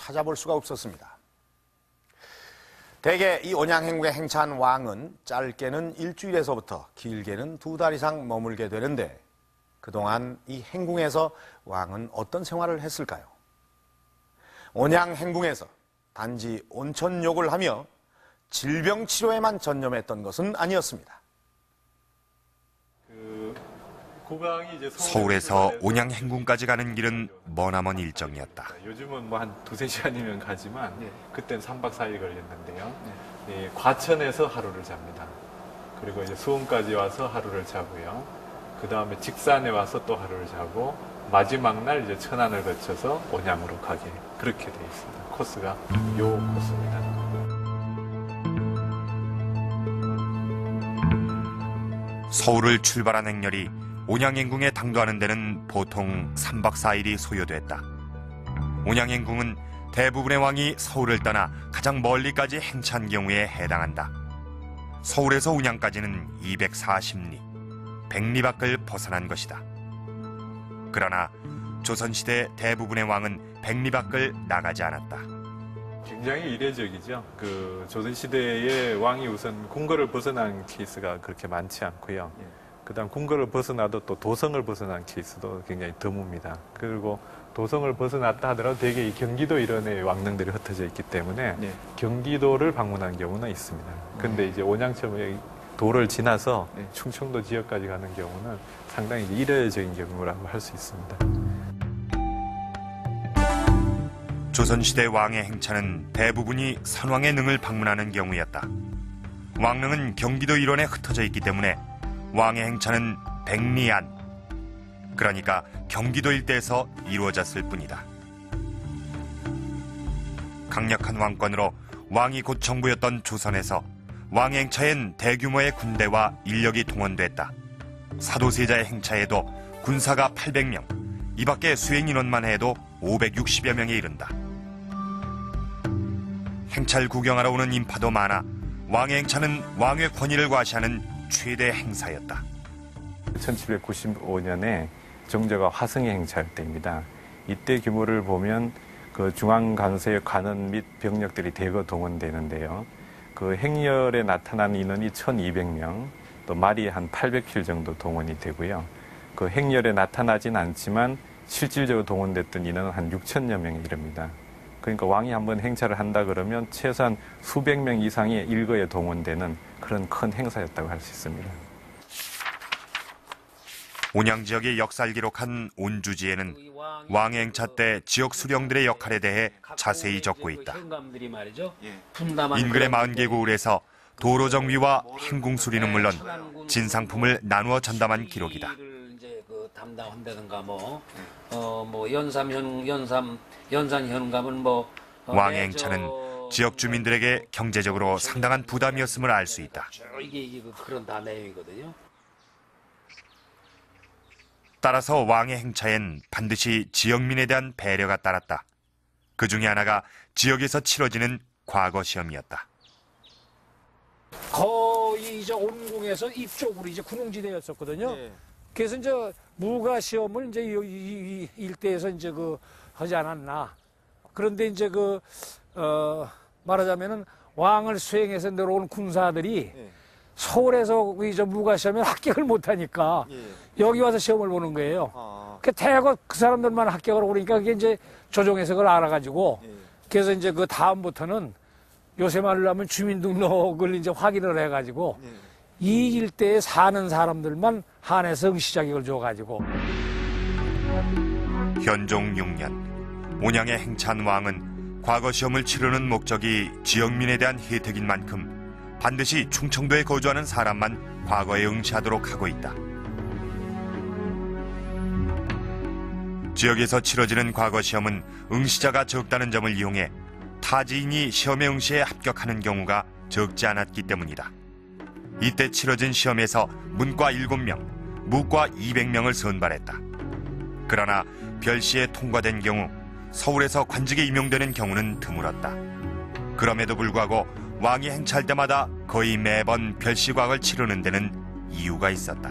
찾아볼 수가 없었습니다. 대개 이 온양행궁에 행차한 왕은 짧게는 일주일에서부터 길게는 2달 이상 머물게 되는데 그동안 이 행궁에서 왕은 어떤 생활을 했을까요? 온양행궁에서 단지 온천욕을 하며 질병 치료에만 전념했던 것은 아니었습니다. 서울에서 온양행궁까지 가는 길은 머나먼 일정이었다. 요즘은 뭐 한 2-3시간이면 가지만 그때는 3박 4일 걸렸는데요. 과천에서 하루를 잡니다. 그리고 이제 수원까지 와서 하루를 자고요. 그 다음에 직산에 와서 또 하루를 자고 마지막 날 이제 천안을 거쳐서 온양으로 가게 그렇게 돼 있습니다. 코스가 요 코스입니다. 서울을 출발한 행렬이 온양행궁에 당도하는 데는 보통 3박 4일이 소요됐다. 온양행궁은 대부분의 왕이 서울을 떠나 가장 멀리까지 행차한 경우에 해당한다. 서울에서 온양까지는 240리, 100리 밖을 벗어난 것이다. 그러나 조선시대 대부분의 왕은 100리 밖을 나가지 않았다. 굉장히 이례적이죠. 그 조선시대의 왕이 우선 궁궐을 벗어난 케이스가 그렇게 많지 않고요. 그다음 궁궐을 벗어나도 또 도성을 벗어난 케이스도 굉장히 드뭅니다. 그리고 도성을 벗어났다 하더라도 대개 이 경기도 이런에 왕릉들이 흩어져 있기 때문에 경기도를 방문한 경우는 있습니다. 근데 이제 온양처럼 도를 지나서 충청도 지역까지 가는 경우는 상당히 이례적인 경우라고 할 수 있습니다. 조선시대 왕의 행차는 대부분이 선왕의 능을 방문하는 경우였다. 왕릉은 경기도 일원에 흩어져 있기 때문에 왕의 행차는 백리 안, 그러니까 경기도 일대에서 이루어졌을 뿐이다. 강력한 왕권으로 왕이 곧 정부였던 조선에서 왕의 행차엔 대규모의 군대와 인력이 동원됐다. 사도세자의 행차에도 군사가 800명, 이 밖에 수행 인원만 해도 560여 명에 이른다. 행차를 구경하러 오는 인파도 많아 왕의 행차는 왕의 권위를 과시하는 최대 행사였다. 1795년에 정조가 화성의 행차할 때입니다. 이때 규모를 보면 그 중앙관서의 관원 및 병력들이 대거 동원되는데요. 그 행렬에 나타난 인원이 1200명, 또 말이 한 800필 정도 동원이 되고요. 그 행렬에 나타나진 않지만 실질적으로 동원됐던 인원은 한 6천여 명에 이릅니다. 그러니까 왕이 한번 행차를 한다 그러면 최소한 수백 명 이상의 일거에 동원되는 그런 큰 행사였다고 할 수 있습니다. 온양 지역의 역사를 기록한 온주지에는 왕의 행차 때 지역 수령들의 역할에 대해 자세히 적고 있다. 인근의 40개 고을에서 도로 정비와 행궁 수리는 물론 진상품을 나누어 전담한 기록이다. 담당한다든가 연산 현감은 왕의 행차는 지역 주민들에게 경제적으로 상당한 부담이었음을 알 수 있다. 이게 그런 다 내용이거든요. 따라서 왕의 행차엔 반드시 지역민에 대한 배려가 따랐다. 그 중에 하나가 지역에서 치러지는 과거 시험이었다. 거의 이제 온궁에서 이쪽으로 이제 군웅지대였었거든요. 그래서 이제 무가 시험을 이제 이 일대에서 이제 하지 않았나. 그런데 이제 말하자면은 왕을 수행해서 내려온 군사들이 서울에서 이제 무가 시험에 합격을 못하니까 여기 와서 시험을 보는 거예요. 그 대거 그 사람들만 합격을 하고 그러니까 그게 이제 조정에서 그걸 알아가지고 그래서 이제 그 다음부터는 요새 말로 하면 주민등록을 이제 확인을 해가지고 이 일대에 사는 사람들만 한해서 응시자격을 줘가지고. 현종 6년 온양에 행차한 왕은 과거 시험을 치르는 목적이 지역민에 대한 혜택인 만큼 반드시 충청도에 거주하는 사람만 과거에 응시하도록 하고 있다. 지역에서 치러지는 과거 시험은 응시자가 적다는 점을 이용해 타지인이 시험에 응시에 합격하는 경우가 적지 않았기 때문이다. 이때 치러진 시험에서 문과 7명, 무과 200명을 선발했다. 그러나 별시에 통과된 경우 서울에서 관직에 임용되는 경우는 드물었다. 그럼에도 불구하고 왕이 행차할 때마다 거의 매번 별시과학을 치르는 데는 이유가 있었다.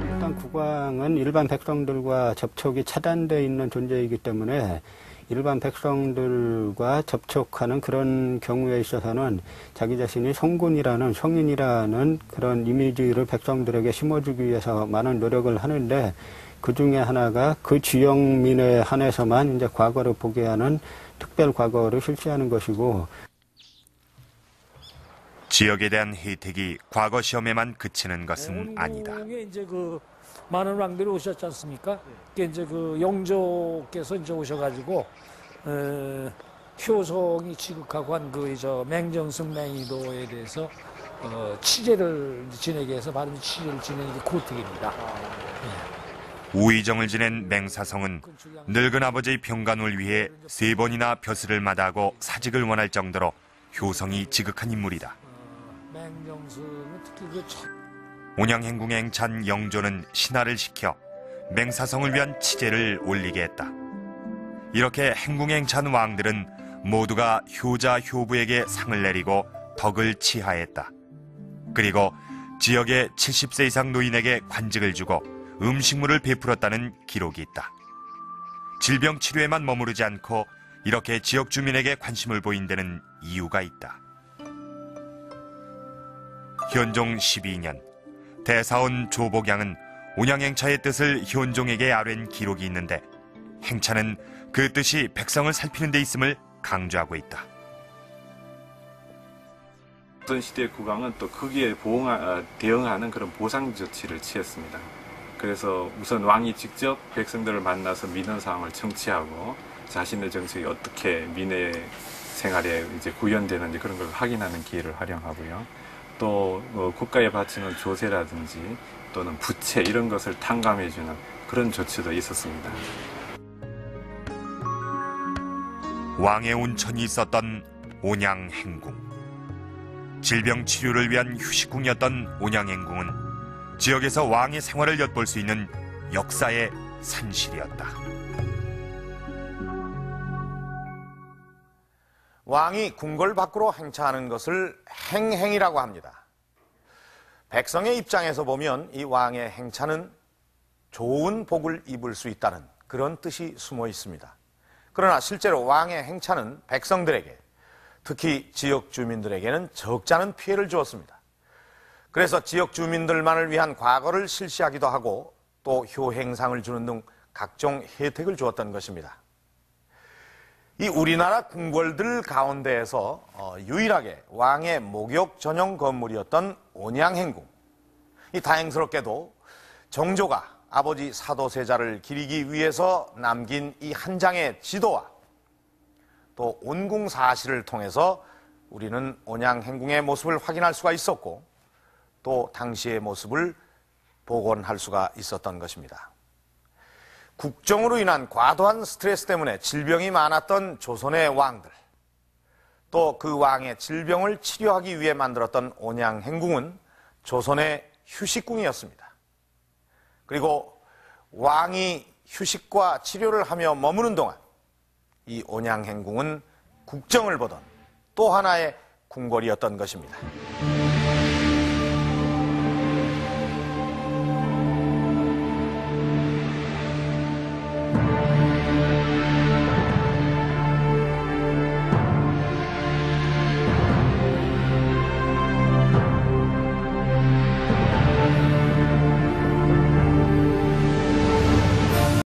일단 국왕은 일반 백성들과 접촉이 차단되어 있는 존재이기 때문에 일반 백성들과 접촉하는 그런 경우에 있어서는 자기 자신이 성군이라는 성인이라는 그런 이미지를 백성들에게 심어주기 위해서 많은 노력을 하는데 그 중에 하나가 그 지역민에 한해서만 이제 과거를 보게 하는 특별 과거를 실시하는 것이고 지역에 대한 혜택이 과거 시험에만 그치는 것은 아니다. 원궁에 이제 그 많은 왕들이 오셨지 않습니까? 그게 이제 그 영조께서 이제 오셔가지고 효성이 지극하고 한 그 맹정승 맹의도에 대해서 취재를 지내게 해서 바로 취재를 지내는 게 고택입니다. 우의정을 지낸 맹사성은 늙은 아버지의 병간을 위해 3번이나 벼슬을 마다하고 사직을 원할 정도로 효성이 지극한 인물이다. 맹정승은 특히 그 온양행궁의 행찬 영조는 신하를 시켜 맹사성을 위한 치제를 올리게 했다. 이렇게 행궁의 행찬 왕들은 모두가 효자 효부에게 상을 내리고 덕을 치하했다. 그리고 지역의 70세 이상 노인에게 관직을 주고 음식물을 베풀었다는 기록이 있다. 질병 치료에만 머무르지 않고 이렇게 지역 주민에게 관심을 보인 데는 이유가 있다. 현종 12년 대사원 조복양은 온양행차의 뜻을 현종에게 아뢰는 기록이 있는데 행차는 그 뜻이 백성을 살피는 데 있음을 강조하고 있다. 조선시대 국왕은 또 거기에 대응하는 그런 보상 조치를 취했습니다. 그래서 우선 왕이 직접 백성들을 만나서 민원 사항을 청취하고 자신의 정책이 어떻게 민의 생활에 이제 구현되는지 그런 걸 확인하는 기회를 활용하고요. 또 국가에 바치는 조세라든지 또는 부채 이런 것을 탕감해주는 그런 조치도 있었습니다. 왕의 온천이 있었던 온양행궁. 질병 치료를 위한 휴식궁이었던 온양행궁은 지역에서 왕의 생활을 엿볼 수 있는 역사의 산실이었다. 왕이 궁궐 밖으로 행차하는 것을 행행이라고 합니다. 백성의 입장에서 보면 이 왕의 행차는 좋은 복을 입을 수 있다는 그런 뜻이 숨어 있습니다. 그러나 실제로 왕의 행차는 백성들에게, 특히 지역 주민들에게는 적지 않은 피해를 주었습니다. 그래서 지역 주민들만을 위한 과거를 실시하기도 하고 또 효행상을 주는 등 각종 혜택을 주었던 것입니다. 이 우리나라 궁궐들 가운데에서 유일하게 왕의 목욕 전용 건물이었던 온양행궁. 이 다행스럽게도 정조가 아버지 사도세자를 기리기 위해서 남긴 이 한 장의 지도와 또 온궁 사실을 통해서 우리는 온양행궁의 모습을 확인할 수가 있었고 또 당시의 모습을 복원할 수가 있었던 것입니다. 국정으로 인한 과도한 스트레스 때문에 질병이 많았던 조선의 왕들, 또 그 왕의 질병을 치료하기 위해 만들었던 온양행궁은 조선의 휴식궁이었습니다. 그리고 왕이 휴식과 치료를 하며 머무는 동안 이 온양행궁은 국정을 보던 또 하나의 궁궐이었던 것입니다.